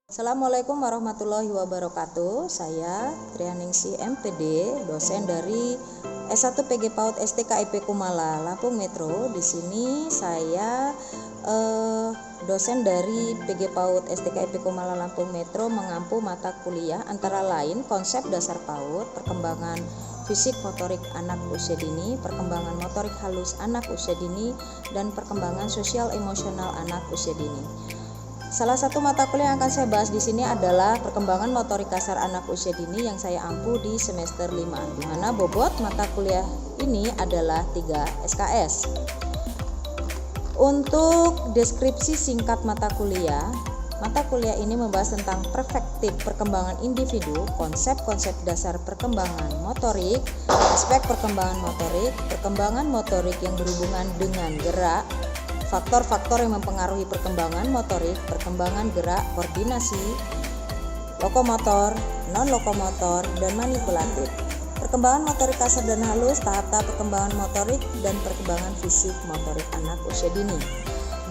Assalamualaikum warahmatullahi wabarakatuh. Saya Trianingsi MPD, dosen dari S1 PG PAUD STKIP Kumala, Lampung Metro. Di sini saya dosen dari PG PAUD STKIP Kumala Lampung Metro mengampu mata kuliah antara lain konsep dasar PAUD, perkembangan fisik motorik anak usia dini, perkembangan motorik halus anak usia dini, dan perkembangan sosial emosional anak usia dini. Salah satu mata kuliah yang akan saya bahas di sini adalah perkembangan motorik kasar anak usia dini yang saya ampu di semester 5, di mana bobot mata kuliah ini adalah 3 SKS. Untuk deskripsi singkat mata kuliah ini membahas tentang perspektif perkembangan individu, konsep-konsep dasar perkembangan motorik, aspek perkembangan motorik yang berhubungan dengan gerak, faktor-faktor yang mempengaruhi perkembangan motorik, perkembangan gerak, koordinasi, lokomotor, non-lokomotor, dan manipulatif. Perkembangan motorik kasar dan halus, tahap-tahap perkembangan motorik, dan perkembangan fisik motorik anak usia dini.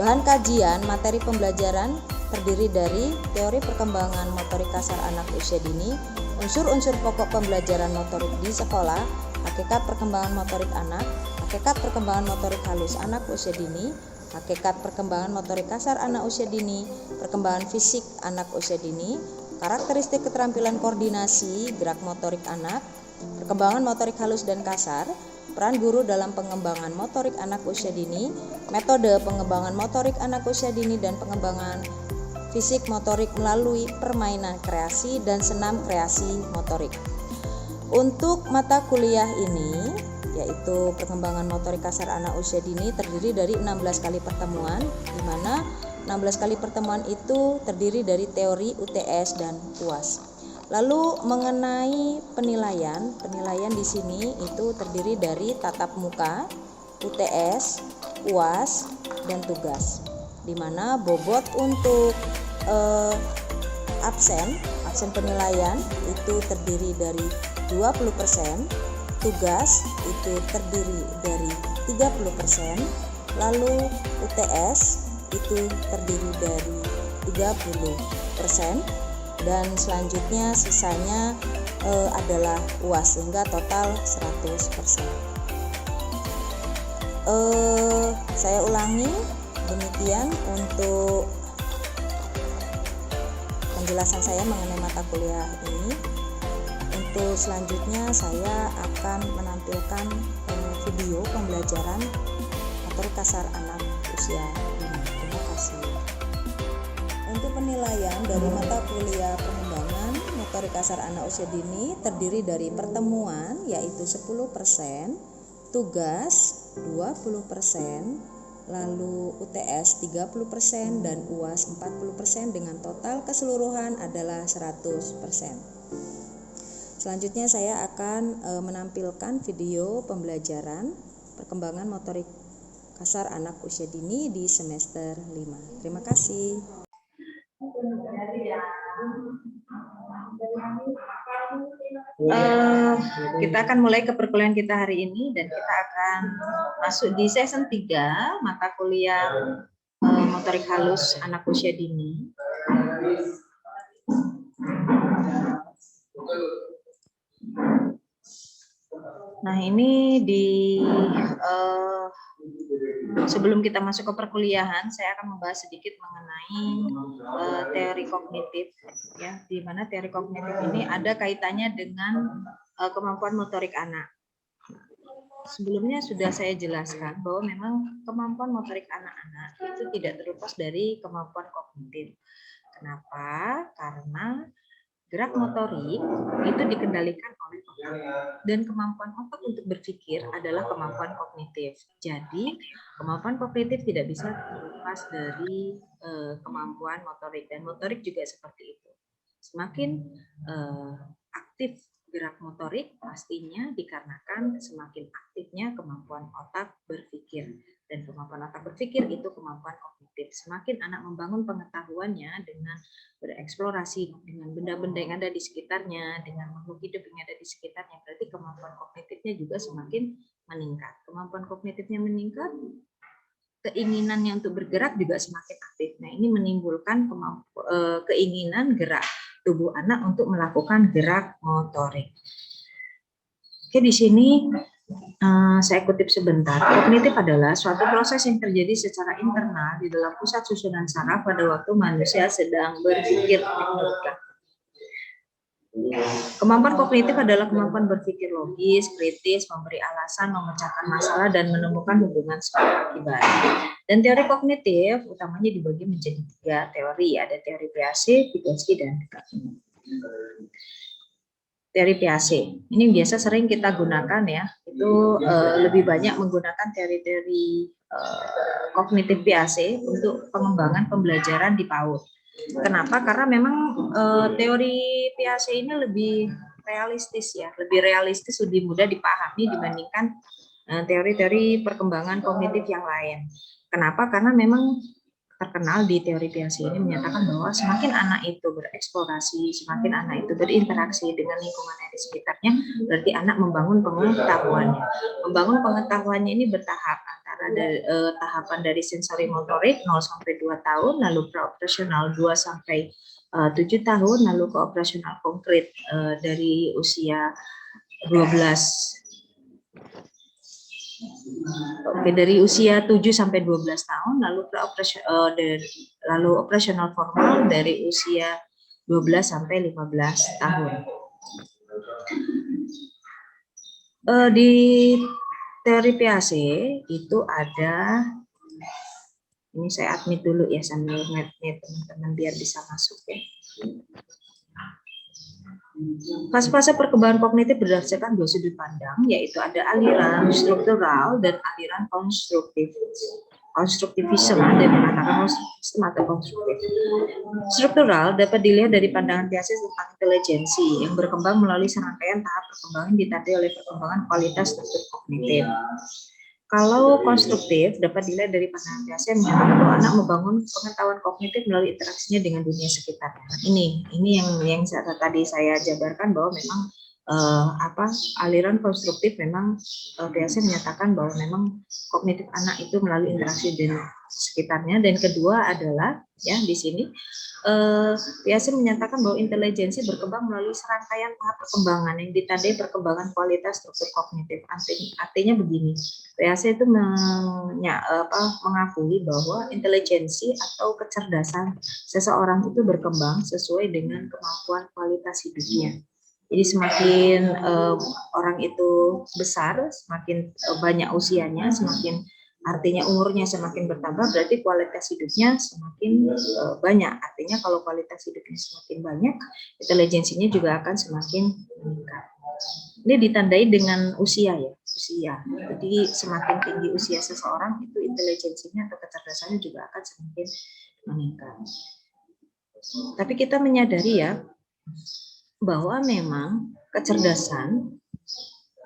Bahan kajian materi pembelajaran terdiri dari teori perkembangan motorik kasar anak usia dini, unsur-unsur pokok pembelajaran motorik di sekolah, hakikat perkembangan motorik anak, hakikat perkembangan motorik halus anak usia dini, hakikat perkembangan motorik kasar anak usia dini, perkembangan fisik anak usia dini, karakteristik keterampilan koordinasi gerak motorik anak, perkembangan motorik halus dan kasar, peran guru dalam pengembangan motorik anak usia dini, metode pengembangan motorik anak usia dini, dan pengembangan fisik motorik melalui permainan kreasi dan senam kreasi motorik. Untuk mata kuliah ini, yaitu perkembangan motorik kasar anak usia dini, terdiri dari 16 kali pertemuan, di mana 16 kali pertemuan itu terdiri dari teori, UTS, dan UAS. Lalu mengenai penilaian di sini itu terdiri dari tatap muka, UTS, UAS, dan tugas. Di mana bobot untuk absen penilaian itu terdiri dari 20%, tugas itu terdiri dari 30%, lalu UTS itu terdiri dari 30%, dan selanjutnya sisanya adalah UAS, sehingga total 100%. Saya ulangi, demikian untuk penjelasan saya mengenai mata kuliah ini. Untuk selanjutnya saya akan menampilkan video pembelajaran motorik kasar anak usia dini. Terima kasih. Untuk penilaian dari mata kuliah pengembangan motorik kasar anak usia dini terdiri dari pertemuan yaitu 10%, tugas 20%, lalu UTS 30% dan UAS 40%, dengan total keseluruhan adalah 100%. Selanjutnya saya akan menampilkan video pembelajaran perkembangan motorik kasar anak usia dini di semester 5. Terima kasih. Kita akan mulai ke perkuliahan kita hari ini, dan kita akan masuk di season 3 mata kuliah motorik halus anak usia dini. Nah, ini sebelum kita masuk ke perkuliahan, saya akan membahas sedikit mengenai teori kognitif, ya, di mana teori kognitif ini ada kaitannya dengan kemampuan motorik anak. Sebelumnya sudah saya jelaskan bahwa memang kemampuan motorik anak-anak itu tidak terlepas dari kemampuan kognitif. Kenapa? Karena gerak motorik itu dikendalikan oleh otak, dan kemampuan otak untuk berpikir adalah kemampuan kognitif. Jadi, kemampuan kognitif tidak bisa terlepas dari kemampuan motorik, dan motorik juga seperti itu. Semakin aktif gerak motorik pastinya dikarenakan semakin aktifnya kemampuan otak berpikir, dan kemampuan otak berpikir itu kemampuan kognitif. Semakin anak membangun pengetahuannya dengan bereksplorasi dengan benda-benda yang ada di sekitarnya, dengan makhluk hidup yang ada di sekitarnya, berarti kemampuan kognitifnya juga semakin meningkat. Kemampuan kognitifnya meningkat, keinginannya untuk bergerak juga semakin aktif. Nah, ini menimbulkan keinginan gerak tubuh anak untuk melakukan gerak motorik. Oke, di sini saya kutip sebentar. Kognitif adalah suatu proses yang terjadi secara internal di dalam pusat susunan saraf pada waktu manusia sedang berpikir. Kemampuan kognitif adalah kemampuan berpikir logis, kritis, memberi alasan, memecahkan masalah, dan menemukan hubungan sebab akibat. Dan teori kognitif utamanya dibagi menjadi 3 teori, ada teori Piaget, Vygotsky, dan Descartes. Teori Piaget ini biasa sering kita gunakan ya, itu lebih banyak menggunakan teori-teori kognitif Piaget untuk pengembangan pembelajaran di PAUD. Kenapa? Karena memang teori Piaget ini lebih realistis ya, lebih realistis, lebih mudah dipahami dibandingkan teori-teori perkembangan kognitif yang lain. Kenapa? Karena memang terkenal di teori Piaget ini menyatakan bahwa semakin anak itu bereksplorasi, semakin anak itu berinteraksi dengan lingkungan di sekitarnya, berarti anak membangun pengetahuannya. Membangun pengetahuannya ini bertahap, antara tahapan dari sensori motorik 0 sampai 2 tahun, lalu praoperasional 2 sampai 7 tahun, lalu ke operasional konkret dari usia 12. Oke, dari usia 7 sampai 12 tahun, lalu lalu operasional formal dari usia 12 sampai 15 tahun. Di teori Piaget itu ada, ini saya admit dulu ya sambil net teman-teman biar bisa masuk ya. Fase-fase perkembangan kognitif berdasarkan 2 sudut pandang, yaitu ada aliran struktural dan aliran konstruktivisme, dan mengatakan konstruktivisme atau konstruktif. Struktural dapat dilihat dari pandangan Piaget tentang intelijensi yang berkembang melalui serangkaian tahap perkembangan ditandai oleh perkembangan kualitas struktur kognitif. Kalau konstruktif dapat dilihat dari pandangan Piaget menyatakan bahwa anak membangun pengetahuan kognitif melalui interaksinya dengan dunia sekitarnya. Ini yang tadi saya jabarkan bahwa memang aliran konstruktif memang Piaget menyatakan bahwa memang kognitif anak itu melalui interaksi dengan sekitarnya. Dan kedua adalah ya di sini Piaget menyatakan bahwa intelijensi berkembang melalui serangkaian tahap perkembangan yang ditandai perkembangan kualitas struktur kognitif. Artinya begini, Piaget itu mengakui bahwa intelijensi atau kecerdasan seseorang itu berkembang sesuai dengan kemampuan kualitas hidupnya. Jadi semakin orang itu besar, semakin banyak usianya, semakin artinya umurnya semakin bertambah, berarti kualitas hidupnya semakin banyak. Artinya kalau kualitas hidupnya semakin banyak, intelijensinya juga akan semakin meningkat. Ini ditandai dengan usia ya, usia. Jadi semakin tinggi usia seseorang itu intelijensinya atau kecerdasannya juga akan semakin meningkat. Tapi kita menyadari ya bahwa memang kecerdasan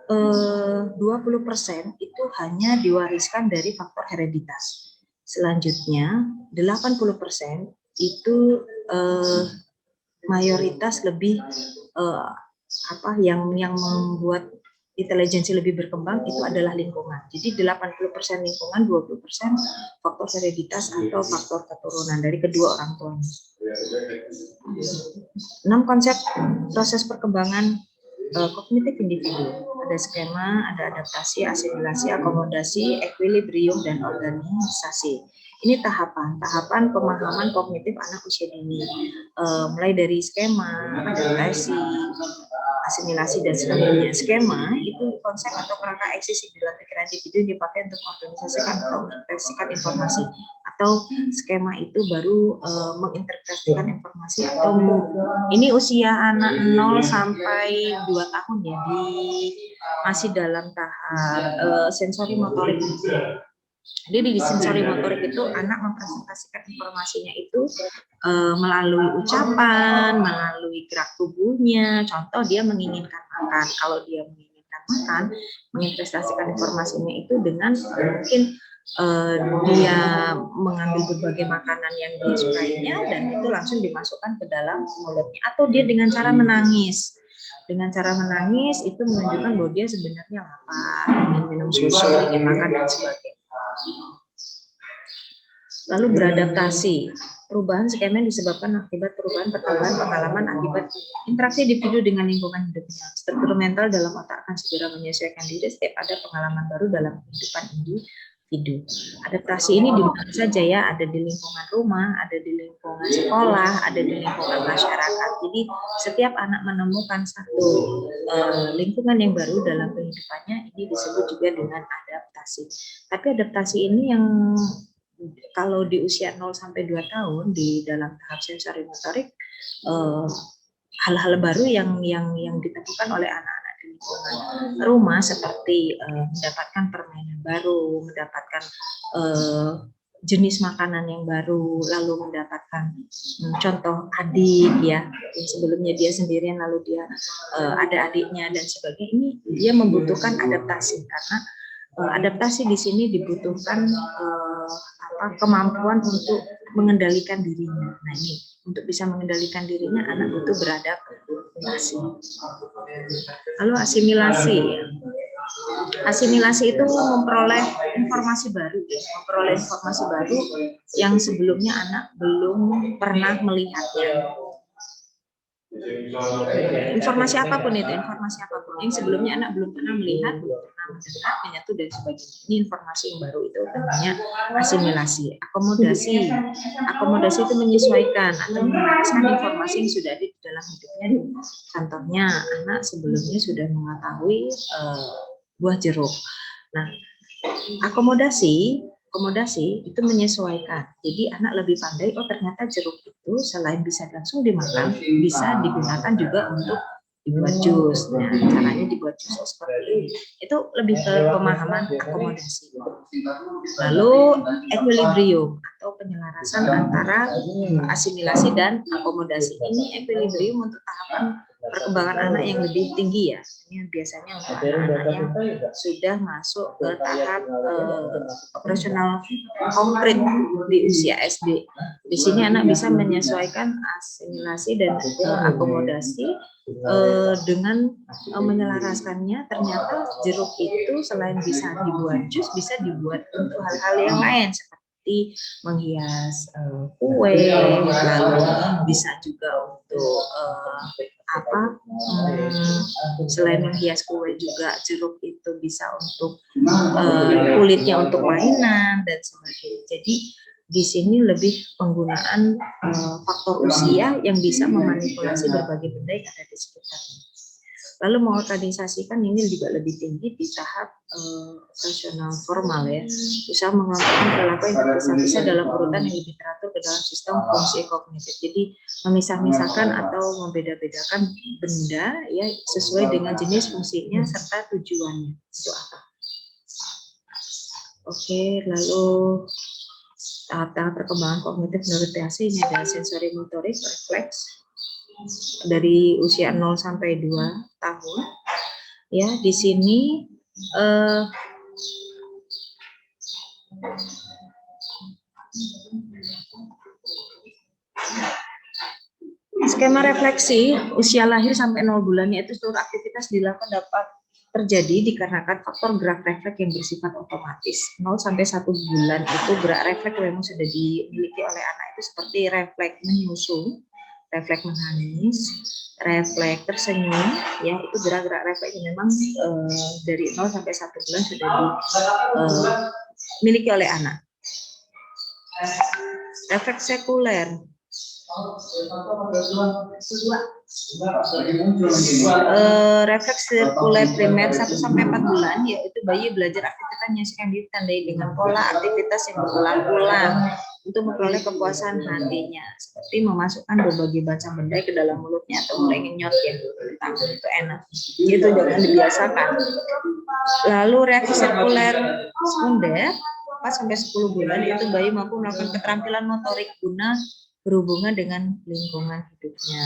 20% itu hanya diwariskan dari faktor hereditas. Selanjutnya 80% itu mayoritas lebih yang membuat intelijensi lebih berkembang itu adalah lingkungan. Jadi 80% lingkungan, 20% faktor hereditas atau faktor keturunan dari kedua orang tuanya. 6 konsep proses perkembangan kognitif individu. Ada skema, ada adaptasi, asimilasi, akomodasi, equilibrium, dan organisasi. Ini tahapan pemahaman kognitif anak usia dini. Mulai dari skema, adaptasi, asimilasi, dan sebagainya. Skema itu konsep atau kerangka eksis di dalam pikiran individu dipakai untuk menginterpretasikan atau menginterpretasikan informasi. Atau skema itu baru menginterpretasikan informasi atau ini usia anak 0 sampai 2 tahun ya, masih dalam tahap sensori motorik. Jadi di sensori motorik itu anak mempresentasikan informasinya itu melalui ucapan, melalui gerak tubuhnya. Contoh dia menginginkan makan, kalau dia menginginkan makan, menginvestasikan informasinya itu dengan mungkin dia mengambil berbagai makanan yang disukainya dan itu langsung dimasukkan ke dalam mulutnya. Atau dia dengan cara menangis. Dengan cara menangis itu menunjukkan bahwa dia sebenarnya lapar, ingin minum susu, ingin makan dan sebagainya. Lalu beradaptasi. Perubahan skema disebabkan akibat perubahan perkembangan pengalaman akibat interaksi individu dengan lingkungan hidupnya. Struktur mental dalam otak akan segera menyesuaikan diri setiap ada pengalaman baru dalam kehidupan individu. Adaptasi ini di mana saja ya, ada di lingkungan rumah, ada di lingkungan sekolah, ada di lingkungan masyarakat. Jadi setiap anak menemukan satu lingkungan yang baru dalam kehidupannya, ini disebut juga dengan adaptasi. Tapi adaptasi ini yang kalau di usia 0 sampai 2 tahun di dalam tahap sensori motorik, hal-hal baru yang ditemukan oleh anak-anak di lingkungan rumah seperti mendapatkan permainan baru, mendapatkan jenis makanan yang baru, lalu mendapatkan contoh adik ya, yang sebelumnya dia sendirian lalu dia ada adiknya dan sebagainya. Ini dia membutuhkan adaptasi karena adaptasi di sini dibutuhkan kemampuan untuk mengendalikan dirinya. Nah ini untuk bisa mengendalikan dirinya anak butuh beradaptasi. Lalu asimilasi. Asimilasi itu memperoleh informasi baru, yang sebelumnya anak belum pernah melihatnya. Informasi apapun yang sebelumnya anak belum pernah melihat, belum pernah mendengar, menyatu dan sebagainya. Ini informasi yang baru, itu namanya asimilasi. Akomodasi itu menyesuaikan atau meneruskan informasi yang sudah ada di dalam hidupnya. Contohnya anak sebelumnya sudah mengetahui buah jeruk. Nah, akomodasi itu menyesuaikan. Jadi anak lebih pandai, oh ternyata jeruk itu selain bisa langsung dimakan, bisa digunakan juga untuk dibuat jus. Nah, caranya dibuat jus seperti ini. Itu lebih ke pemahaman akomodasi. Lalu equilibrium atau penyelarasan antara asimilasi dan akomodasi. Ini equilibrium untuk tahapan perkembangan anak yang lebih tinggi ya. Ini biasanya untuk anak-anak yang sudah masuk ke tahap operasional konkret di usia SD. Di sini anak bisa menyesuaikan asimilasi dan akomodasi dengan menyelaraskannya. Ternyata jeruk itu selain bisa dibuat jus, bisa dibuat untuk hal-hal yang lain seperti menghias kue, lalu bisa juga untuk selain menghias kue juga jeruk itu bisa untuk kulitnya untuk mainan dan sebagainya. Jadi di sini lebih penggunaan faktor usia yang bisa memanipulasi berbagai benda yang ada di sekitarnya. Lalu mengorganisasikan ini juga lebih tinggi di tahap operasional formal ya. Usaha mengelompokkan perilaku yang terpisah-pisah dalam urutan yang lebih teratur ke dalam sistem fungsi kognitif. Jadi memisah-misahkan atau membeda-bedakan benda ya sesuai dengan jenis fungsinya serta tujuannya. Itu apa? Oke, lalu tahap-tahap perkembangan kognitif menurut THC ini ada sensori motorik, refleks dari usia 0 sampai 2 tahun. Ya, di sini skema refleksi usia lahir sampai 0 bulannya itu seluruh aktivitas dilakukan dapat terjadi dikarenakan faktor gerak refleks yang bersifat otomatis. 0 sampai 1 bulan itu gerak refleks memang sudah dimiliki oleh anak itu seperti refleks menyusu, refleks menangis, refleks tersenyum, ya itu gerak-gerak refleks yang memang dari 0 sampai 1 bulan sudah dimiliki oleh anak. Refleks sekuler. Refleks sirkuler primer 1 sampai 4 bulan yaitu bayi belajar aktivitas yang ditandai dengan pola aktivitas yang berulang-ulang untuk memperoleh kepuasan hatinya seperti memasukkan berbagai macam benda ke dalam mulutnya atau mulai ngenyot ya, itu enak gitu, jangan dibiasakan. Lalu reaksi sirkuler sekunder 4 sampai 10 bulan yaitu bayi mampu melakukan keterampilan motorik guna berhubungan dengan lingkungan hidupnya.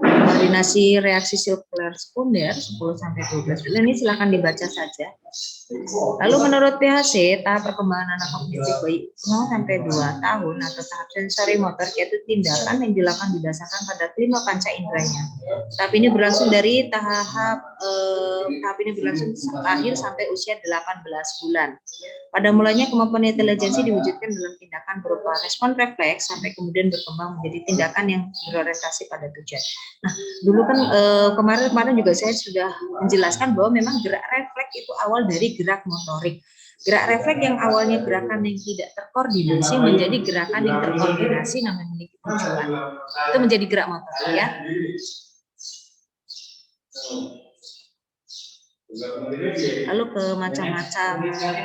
Koordinasi reaksi sirkuler sekunder 10 sampai 12 bulan ini silakan dibaca saja. Lalu menurut PHC tahap perkembangan anak kognitif bayi 0 sampai 2 tahun atau tahap sensori motor yaitu tindakan yang dilakukan didasarkan pada 5 panca inderanya. Tahap ini berlangsung dari tahap tahap ini berlangsung lahir sampai usia 18 bulan. Pada mulanya kemampuan intelijensi diwujudkan dalam tindakan berupa respon refleks sampai kemudian berkembang menjadi tindakan yang berorientasi pada tujuan. Nah, dulu kan kemarin juga saya sudah menjelaskan bahwa memang gerak refleks itu awal dari gerak motorik. Gerak refleks yang awalnya gerakan yang tidak terkoordinasi menjadi gerakan yang terkoordinasi namun memiliki tujuan. Itu menjadi gerak motor ya. Lalu ke macam-macam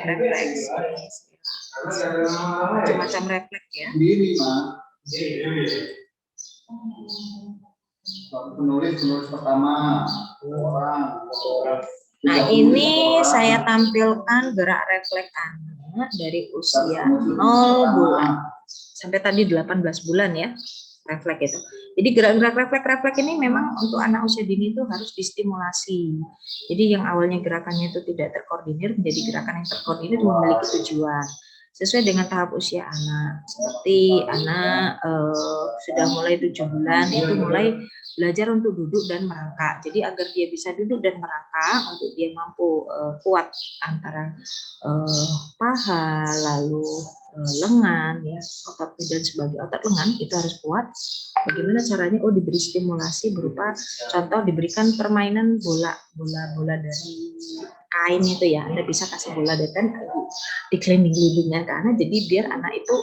refleks. Macam-macam refleks ya. Penulis pertama Nah, ini saya tampilkan gerak refleks anak dari usia 0 bulan sampai tadi 18 bulan ya, refleks itu. Jadi gerak-gerak refleks ini memang untuk anak usia dini itu harus distimulasi. Jadi yang awalnya gerakannya itu tidak terkoordinir menjadi gerakan yang terkoordinir memiliki tujuan sesuai dengan tahap usia anak. Seperti anak sudah mulai 7 bulan itu mulai belajar untuk duduk dan merangkak. Jadi agar dia bisa duduk dan merangkak, untuk dia mampu kuat antara paha, lalu lengan, ya, otot dan sebagai otot lengan itu harus kuat. Bagaimana caranya? Oh, diberi stimulasi berupa contoh diberikan permainan bola dari kain itu ya. Anda bisa kasih bola dan dikeliling-kelilingnya ke anak, jadi biar anak itu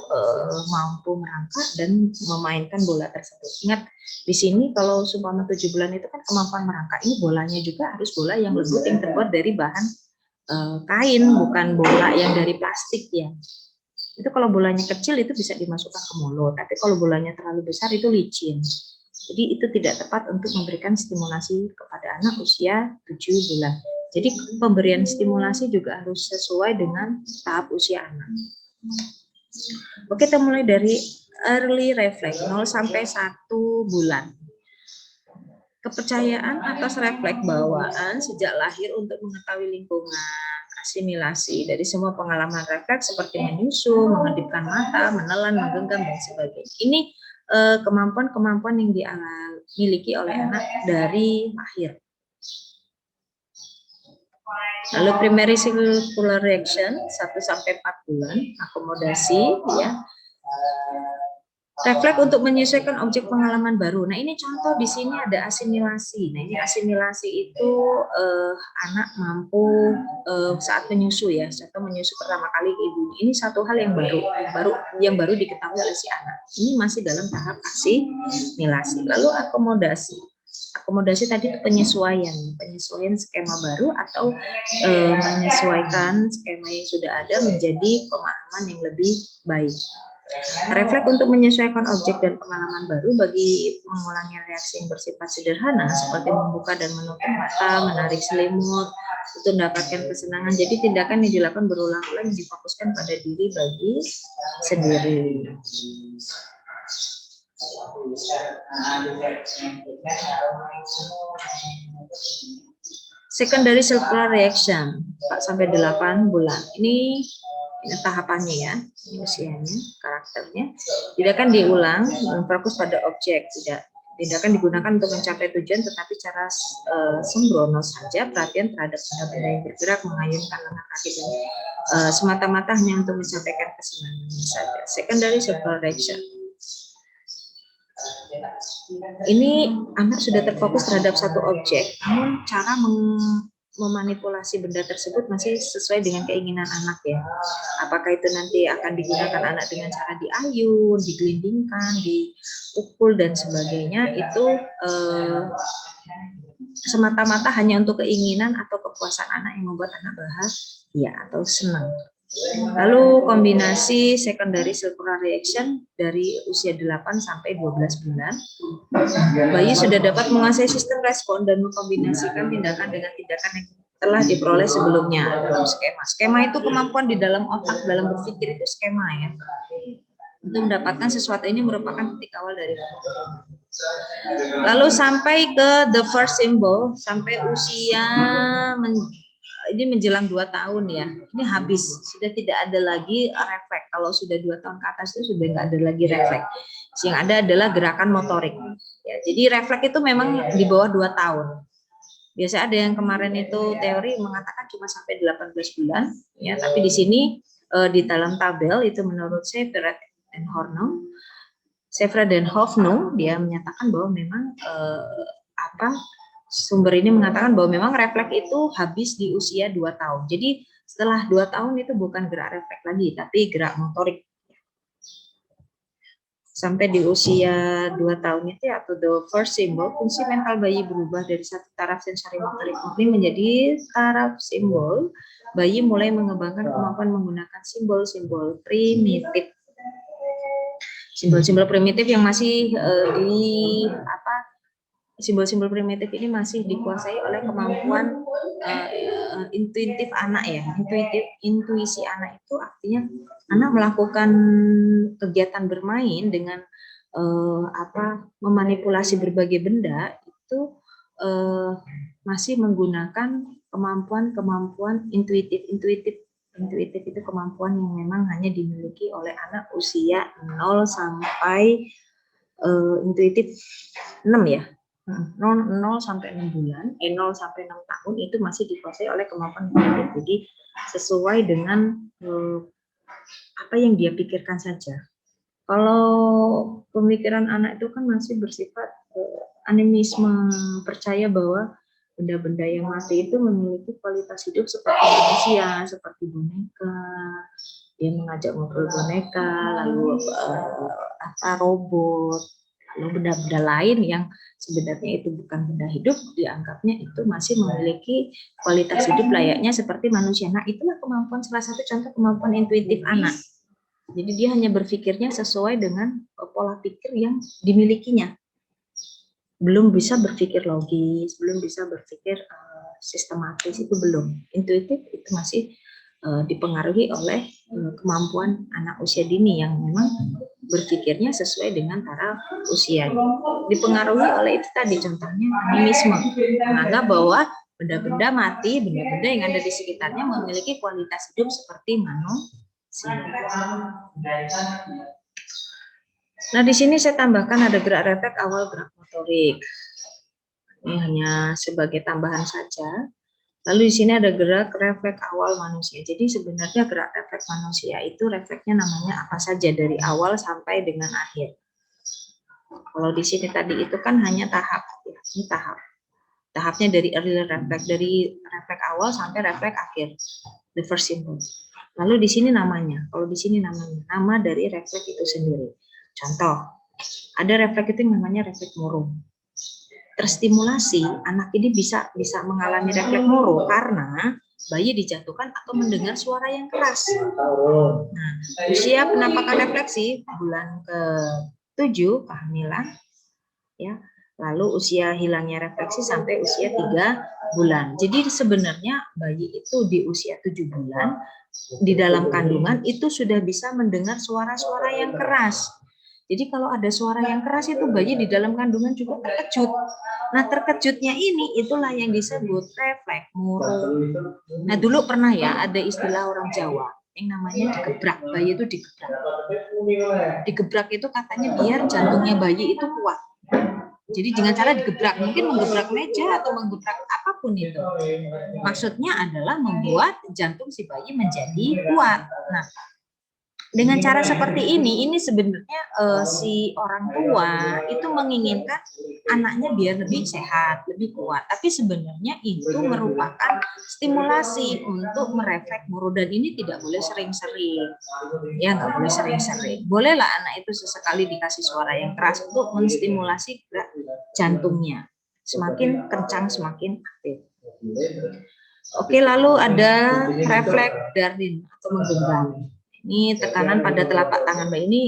mampu merangkak dan memainkan bola tersebut. Ingat di sini kalau seumpama 7 bulan itu kan kemampuan merangkak, ini bolanya juga harus bola yang lembut yang terbuat dari bahan kain, bukan bola yang dari plastik ya. Itu kalau bolanya kecil itu bisa dimasukkan ke mulut, tapi kalau bolanya terlalu besar itu licin. Jadi itu tidak tepat untuk memberikan stimulasi kepada anak usia 7 bulan. Jadi pemberian stimulasi juga harus sesuai dengan tahap usia anak. Oke, kita mulai dari early reflex 0 sampai 1 bulan. Kepercayaan atas refleks bawaan sejak lahir untuk mengetahui lingkungan, asimilasi dari semua pengalaman refleks seperti menyusu, mengedipkan mata, menelan, menggenggam, dan sebagainya. Ini kemampuan-kemampuan yang dimiliki oleh anak dari lahir. Lalu primary circular reaction 1 sampai 4 bulan, akomodasi ya. Refleks untuk menyesuaikan objek pengalaman baru. Nah, ini contoh di sini ada asimilasi. Nah, ini asimilasi itu anak mampu saat menyusu ya, contoh menyusu pertama kali ke ibunya. Ini satu hal yang baru diketahui oleh si anak. Ini masih dalam tahap asimilasi. Lalu akomodasi. Akomodasi tadi itu penyesuaian skema baru atau menyesuaikan skema yang sudah ada menjadi pemahaman yang lebih baik. Refleks untuk menyesuaikan objek dan pengalaman baru bagi mengulangi reaksi yang bersifat sederhana seperti membuka dan menutup mata, menarik selimut, untuk mendapatkan kesenangan. Jadi tindakan yang dilakukan berulang-ulang difokuskan pada diri bagi sendiri. Secondary circular reaction 4 sampai 8 bulan. Ini tahapannya ya, ini usianya, karakternya. Tidak akan diulang, fokus pada objek, tidak akan digunakan untuk mencapai tujuan, tetapi cara sembrono saja perhatian terhadap benda-benda yang bergerak, mengayunkan lengan kaki dan semata-mata hanya untuk mencapai kesenangan saja. Secondary circular reaction. Ini anak sudah terfokus terhadap satu objek, namun cara memanipulasi benda tersebut masih sesuai dengan keinginan anak ya. Apakah itu nanti akan digunakan anak dengan cara diayun, digelindingkan, dipukul dan sebagainya, itu semata-mata hanya untuk keinginan atau kepuasan anak yang membuat anak bahagia atau senang. Lalu kombinasi secondary circular reaction dari usia 8 sampai 12 bulan. Bayi sudah dapat menguasai sistem respon dan mengkombinasikan tindakan dengan tindakan yang telah diperoleh sebelumnya dalam skema. Skema itu kemampuan di dalam otak, dalam berpikir itu skema ya. Untuk mendapatkan sesuatu ini merupakan titik awal dari lalu sampai ke the first symbol, sampai usia ini menjelang 2 tahun ya, ini habis, sudah tidak ada lagi refleks. Kalau sudah 2 tahun ke atas itu sudah nggak ada lagi refleks. Yang ada adalah gerakan motorik. Ya, jadi refleks itu memang di bawah 2 tahun. Biasa ada yang kemarin itu teori mengatakan cuma sampai 18 bulan, ya. Tapi di sini di dalam tabel itu menurut Seifert dan Hofno dia menyatakan bahwa memang sumber ini mengatakan bahwa memang refleks itu habis di usia 2 tahun. Jadi setelah 2 tahun itu bukan gerak refleks lagi, tapi gerak motorik. Sampai di usia 2 tahun itu atau the first symbol, fungsi mental bayi berubah dari satu taraf sensori motorik murni menjadi taraf simbol. Bayi mulai mengembangkan kemampuan menggunakan simbol-simbol primitif. Simbol-simbol primitif yang masih simbol-simbol primitif ini masih dikuasai oleh kemampuan intuitif anak, ya. Intuisi anak itu artinya anak melakukan kegiatan bermain dengan memanipulasi berbagai benda itu masih menggunakan kemampuan intuitif itu kemampuan yang memang hanya dimiliki oleh anak usia 0 sampai intuitif 6, ya. 0 sampai 6 bulan, 0 sampai 6 tahun itu masih dikuasai oleh kemampuan intuitif. Jadi sesuai dengan apa yang dia pikirkan saja. Kalau pemikiran anak itu kan masih bersifat animisme, percaya bahwa benda-benda yang mati itu memiliki kualitas hidup seperti manusia, seperti boneka. Dia mengajak ngobrol boneka, lalu robot, lalu benda-benda lain yang sebenarnya itu bukan benda hidup, dianggapnya itu masih memiliki kualitas hidup layaknya seperti manusia. Nah, itulah kemampuan, salah satu contoh kemampuan intuitif anak. Jadi dia hanya berpikirnya sesuai dengan pola pikir yang dimilikinya. Belum bisa berpikir logis, belum bisa berpikir sistematis, itu belum. Intuitif itu masih dipengaruhi oleh kemampuan anak usia dini yang memang berpikirnya sesuai dengan taraf usia. Dipengaruhi oleh itu tadi, contohnya animisme, menganggap bahwa benda-benda mati, benda-benda yang ada di sekitarnya memiliki kualitas hidup seperti manusia. Nah, di sini saya tambahkan ada gerak refleks awal gerak motorik. Ini hanya sebagai tambahan saja. Lalu di sini ada gerak refleks awal manusia. Jadi sebenarnya gerak refleks manusia itu refleksnya namanya apa saja dari awal sampai dengan akhir. Kalau di sini tadi itu kan hanya tahap, ya. Ini tahap. Tahapnya dari early refleks, dari refleks awal sampai refleks akhir, the first symbol. Lalu di sini namanya. Kalau di sini namanya nama dari refleks itu sendiri. Contoh, ada refleks itu yang namanya refleks murung. Terstimulasi, anak ini bisa mengalami refleks murung karena bayi dijatuhkan atau mendengar suara yang keras. Nah, usia penampakan refleksi bulan ke-7 kehamilan, ya. Lalu usia hilangnya refleksi sampai usia 3 bulan. Jadi sebenarnya bayi itu di usia 7 bulan di dalam kandungan itu sudah bisa mendengar suara-suara yang keras. Jadi kalau ada suara yang keras itu bayi di dalam kandungan juga terkejut. Nah, terkejutnya ini itulah yang disebut refleks murung. Nah, dulu pernah ya ada istilah orang Jawa yang namanya digebrak. Bayi itu digebrak. Digebrak itu katanya biar jantungnya bayi itu kuat. Jadi dengan cara digebrak, mungkin menggebrak meja atau menggebrak apapun itu. Maksudnya adalah membuat jantung si bayi menjadi kuat. Nah, dengan cara seperti ini sebenarnya si orang tua itu menginginkan anaknya biar lebih sehat, lebih kuat. Tapi sebenarnya itu merupakan stimulasi untuk merefleks murung, dan ini tidak boleh sering-sering. Ya, nggak boleh sering-sering. Bolehlah anak itu sesekali dikasih suara yang keras untuk menstimulasi gerak jantungnya. Semakin kencang, semakin aktif. Oke, lalu ada refleks Darwin atau menggenggam. Ini tekanan pada telapak tangan bayi ini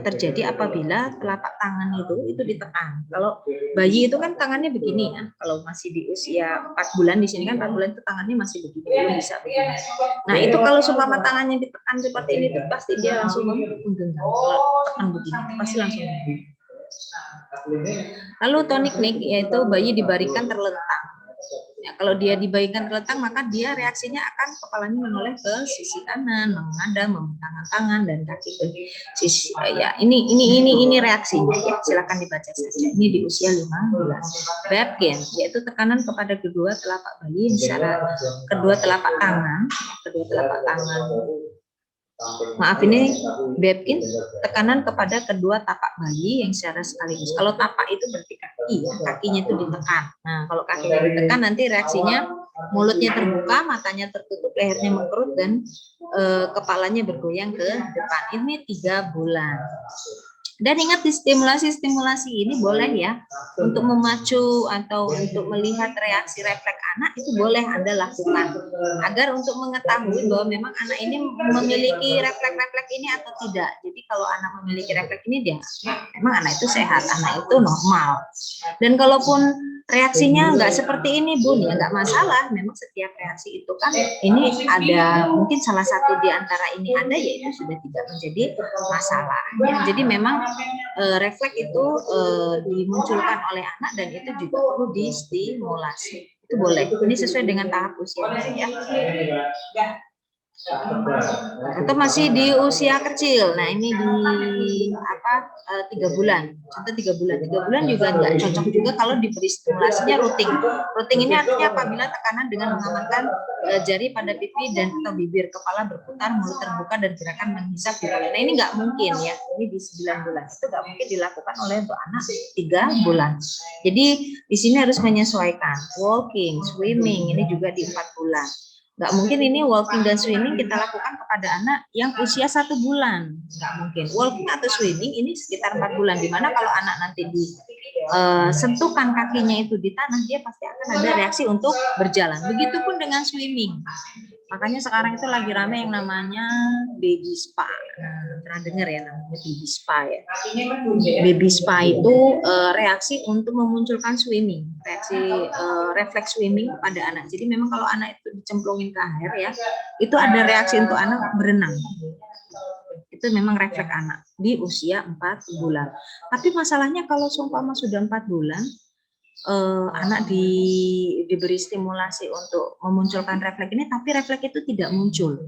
terjadi apabila telapak tangan itu ditekan. Kalau bayi itu kan tangannya begini ya. Kalau masih di usia 4 bulan, di sini kan 4 bulan itu tangannya masih begini, belum bisa begini. Nah, itu kalau seumpama tangannya ditekan seperti ini itu pasti dia langsung menggenggam. Kalau tekan begini pasti langsung menggenggam. Lalu tonik nik, yaitu bayi dibarikan terlentang. Ya, kalau dia dibayikan kelentang, maka dia reaksinya akan kepalanya menoleh ke sisi kanan, menghadap, membentangkan tangan dan kaki ke sisi. Ya, ini reaksinya. Ya, silakan dibaca saja. Ini di usia 5 bulan. Bepkin, yaitu tekanan kepada kedua telapak bayi secara kedua telapak tangan, Maaf, ini Bepkin, tekanan kepada kedua tapak bayi yang secara sekaligus. Kalau tapak itu berarti kaki, ya, kakinya itu ditekan. Nah, kalau kakinya ditekan, nanti reaksinya mulutnya terbuka, matanya tertutup, lehernya mengkerut, dan kepalanya bergoyang ke depan. Ini 3 bulan. Dan ingat, di stimulasi ini boleh ya, untuk memacu atau untuk melihat reaksi refleks anak itu boleh Anda lakukan, agar untuk mengetahui bahwa memang anak ini memiliki refleks ini atau tidak. Jadi kalau anak memiliki refleks ini, dia memang anak itu sehat, anak itu normal. Dan kalaupun reaksinya nggak seperti ini, Bun, ya nggak masalah. Memang setiap reaksi itu kan ini ada, mungkin salah satu di antara ini ada, yaitu sudah tidak menjadi masalah. Ya, jadi memang refleks itu dimunculkan oleh anak dan itu juga perlu distimulasi. Itu boleh. Ini sesuai dengan tahap usia ya. Atau masih di usia kecil. Nah, ini di 3 bulan. Contoh 3 bulan. 3 bulan juga nggak cocok juga kalau diberi stimulasinya rutin. Rutin ini artinya apabila tekanan dengan mengamankan jari pada pipi dan atau bibir, kepala berputar, mulut terbuka, dan gerakan menghisap dimulai. Nah, ini nggak mungkin ya. Ini di 9 bulan. Itu nggak mungkin dilakukan oleh untuk anak 3 bulan. Jadi di sini harus menyesuaikan. Walking, swimming, ini juga di 4 bulan. Nggak mungkin ini walking dan swimming kita lakukan kepada anak yang usia 1 bulan. Nggak mungkin. Walking atau swimming ini sekitar 4 bulan. Dimana kalau anak nanti sentuhkan kakinya itu di tanah, dia pasti akan ada reaksi untuk berjalan. Begitupun dengan swimming. Makanya sekarang itu lagi rame yang namanya baby spa. Nah, pernah dengar ya namanya baby spa ya. Baby spa itu reaksi untuk memunculkan swimming, refleks swimming pada anak. Jadi memang kalau anak itu dicemplungin ke air ya, itu ada reaksi untuk anak berenang. Itu memang refleks anak di usia 4 bulan. Tapi masalahnya kalau seumpama sudah 4 bulan, anak diberi stimulasi untuk memunculkan refleks ini, tapi refleks itu tidak muncul.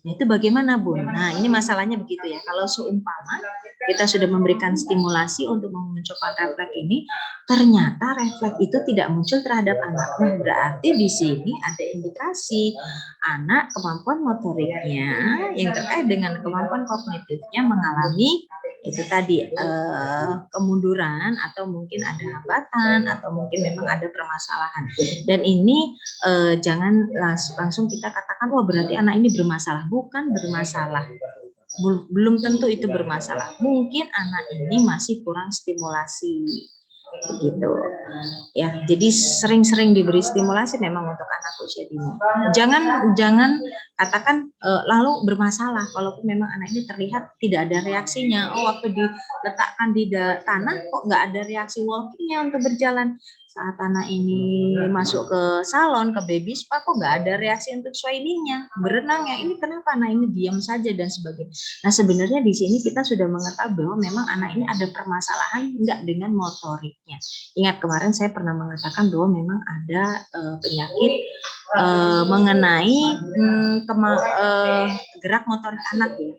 Nah, itu bagaimana, Bun? Nah, ini masalahnya begitu ya. Kalau seumpama kita sudah memberikan stimulasi untuk memunculkan refleks ini, ternyata refleks itu tidak muncul terhadap anak. Nah, berarti di sini ada indikasi anak kemampuan motoriknya yang terkait dengan kemampuan kognitifnya mengalami itu tadi kemunduran, atau mungkin ada hambatan, atau mungkin memang ada permasalahan. Dan ini jangan langsung kita katakan wah berarti anak ini bermasalah. Bukan bermasalah, belum tentu itu bermasalah. Mungkin anak ini masih kurang stimulasi begitu ya. Jadi sering-sering diberi stimulasi memang untuk anak usia dini. Jangan katakan lalu bermasalah kalaupun memang anak ini terlihat tidak ada reaksinya. Oh, waktu diletakkan di tanah kok nggak ada reaksi walkingnya untuk berjalan. Saat anak ini masuk ke salon, ke baby spa, kok nggak ada reaksi untuk swimmingnya, berenangnya. Ini kenapa anak ini diam saja dan sebagainya. Nah, sebenarnya di sini kita sudah mengetahui bahwa memang anak ini ada permasalahan nggak dengan motoriknya. Ingat kemarin saya pernah mengatakan bahwa memang ada penyakit mengenai gerak motorik anak ya.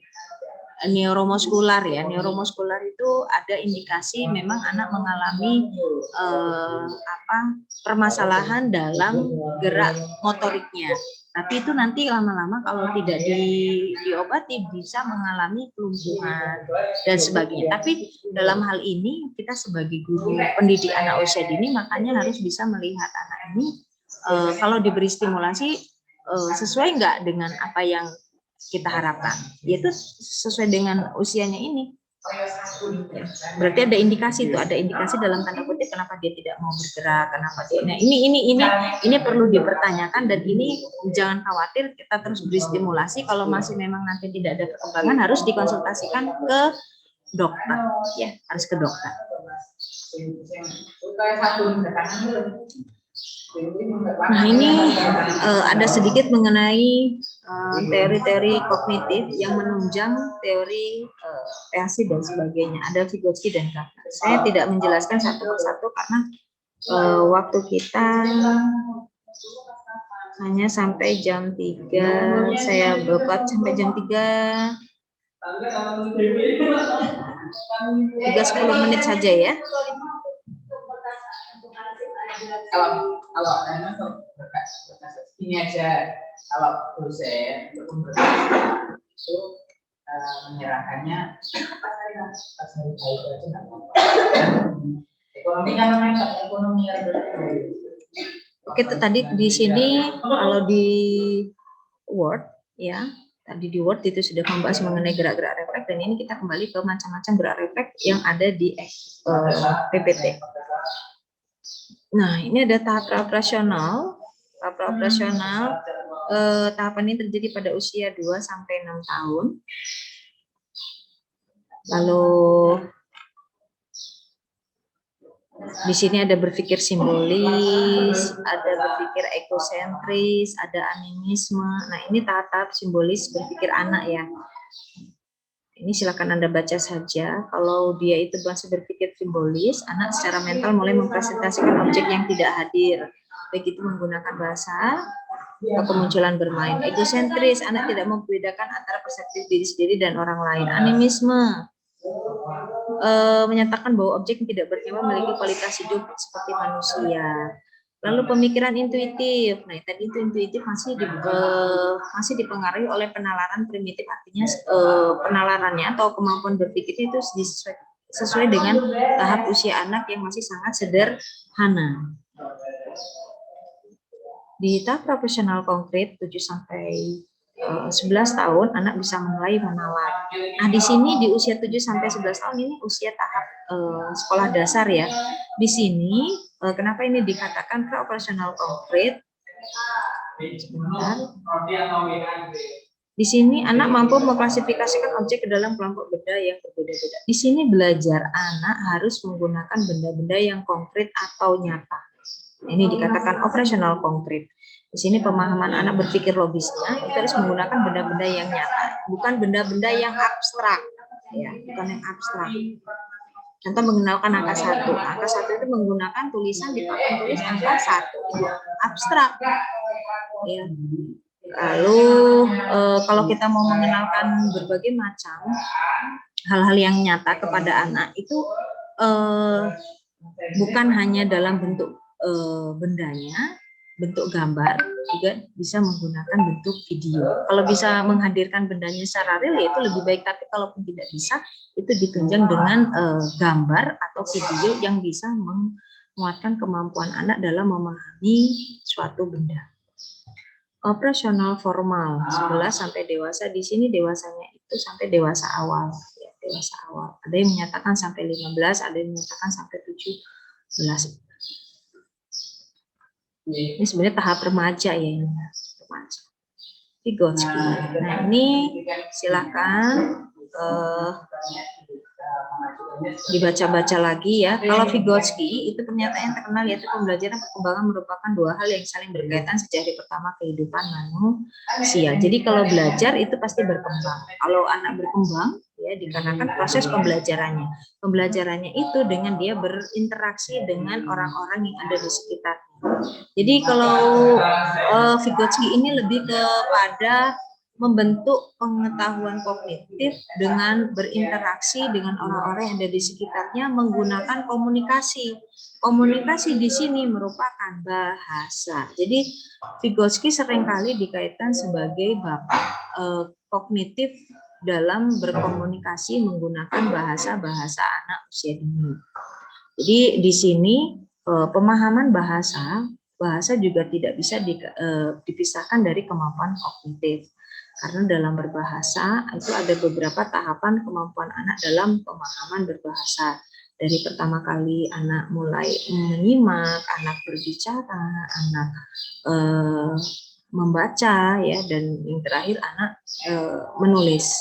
Neuromuskular ya. Neuromuskular itu ada indikasi memang anak mengalami permasalahan dalam gerak motoriknya. Tapi itu nanti lama-lama kalau tidak diobati bisa mengalami kelumpuhan dan sebagainya. Tapi dalam hal ini kita sebagai guru pendidik anak usia dini makanya harus bisa melihat anak ini kalau diberi stimulasi sesuai nggak dengan apa yang kita harapkan, yaitu sesuai dengan usianya ini. Berarti ada indikasi itu, ada indikasi dalam tanda kutip kenapa dia tidak mau bergerak, kenapa dia. Nah, ini perlu dipertanyakan, dan ini jangan khawatir, kita terus beri stimulasi. Kalau masih memang nanti tidak ada perkembangan, harus dikonsultasikan ke dokter, ya, harus ke dokter. Nah, ini ada sedikit mengenai teori-teori kognitif yang menunjang teori reaksi dan sebagainya. Ada Vygotsky dan Kaplan. Saya tidak menjelaskan satu persatu karena waktu kita Hanya sampai jam 3. Saya buka sampai jam 3. 3-10 menit saja ya. Kalau ini aja, kalau dosen itu menyerahkannya pas hari baik aja nggak apa-apa. Ekonomi kan namanya ekonomi yang Oke, tadi di sini kalau di Word ya, tadi di Word itu sudah membahas mengenai gerak-gerak refleks, dan ini kita kembali ke macam-macam gerak refleks yang ada di PPT. Nah, ini ada tahap operasional. Tahap operasional, tahapan ini terjadi pada usia 2 sampai 6 tahun. Lalu di sini ada berpikir simbolis, ada berpikir ekosentris, ada animisme. Nah, ini tahap-tahap simbolis berpikir anak ya. Ini silakan Anda baca saja. Kalau dia itu masih berpikir simbolis, anak secara mental mulai mempresentasikan objek yang tidak hadir. Baik itu menggunakan bahasa atau kemunculan bermain. Ekosentris, anak tidak membedakan antara persepsi diri sendiri dan orang lain. Animisme, menyatakan bahwa objek yang tidak bernyawa memiliki kualitas hidup seperti manusia. Lalu pemikiran intuitif. Nah, tadi itu intuitif masih dipengaruhi oleh penalaran primitif, artinya penalarannya atau kemampuan berpikir itu sesuai dengan tahap usia anak yang masih sangat sederhana. Di tahap profesional konkret 7 sampai 11 tahun anak bisa mulai menalar. Nah, di sini di usia 7 sampai 11 tahun ini usia tahap sekolah dasar ya. Di sini kenapa ini dikatakan pra-operasional konkret? Sebentar. Di sini anak mampu mengklasifikasikan objek ke dalam kelompok benda yang berbeda-beda. Di sini belajar anak harus menggunakan benda-benda yang konkret atau nyata. Ini dikatakan operasional konkret. Di sini pemahaman anak berpikir logisnya itu harus menggunakan benda-benda yang nyata, bukan benda-benda yang abstrak, ya, bukan yang abstrak. Contoh mengenalkan angka 1. Angka 1 itu menggunakan tulisan di papan tulis angka 1, abstrak. Ya. Lalu kalau kita mau mengenalkan berbagai macam hal-hal yang nyata kepada anak itu bukan hanya dalam bentuk bendanya, bentuk gambar, juga bisa menggunakan bentuk video. Kalau bisa menghadirkan bendanya secara real, itu lebih baik. Tapi kalaupun tidak bisa, itu ditunjang dengan gambar atau video yang bisa menguatkan kemampuan anak dalam memahami suatu benda. Operasional formal 11 sampai dewasa. Di sini dewasanya itu sampai dewasa awal. Ya, dewasa awal. Ada yang menyatakan sampai 15, ada yang menyatakan sampai 17. Ini sebenarnya tahap remaja ya, ini remaja. Vygotsky. Nah, ini silakan dibaca-baca lagi ya. Kalau Vygotsky itu pernyataan yang terkenal, yaitu pembelajaran perkembangan merupakan dua hal yang saling berkaitan sejak hari pertama kehidupan manusia. Jadi kalau belajar itu pasti berkembang. Kalau anak berkembang ya dikarenakan proses pembelajarannya. Pembelajarannya itu dengan dia berinteraksi dengan orang-orang yang ada di sekitar. Jadi kalau Vygotsky ini lebih kepada membentuk pengetahuan kognitif dengan berinteraksi dengan orang-orang yang ada di sekitarnya menggunakan komunikasi. Komunikasi di sini merupakan bahasa. Jadi Vygotsky seringkali dikaitkan sebagai bapak kognitif dalam berkomunikasi menggunakan bahasa-bahasa anak usia dini. Jadi di sini pemahaman bahasa juga tidak bisa dipisahkan dari kemampuan kognitif. Karena dalam berbahasa itu ada beberapa tahapan kemampuan anak dalam pemahaman berbahasa. Dari pertama kali anak mulai menyimak, anak berbicara, anak membaca ya, dan yang terakhir anak menulis.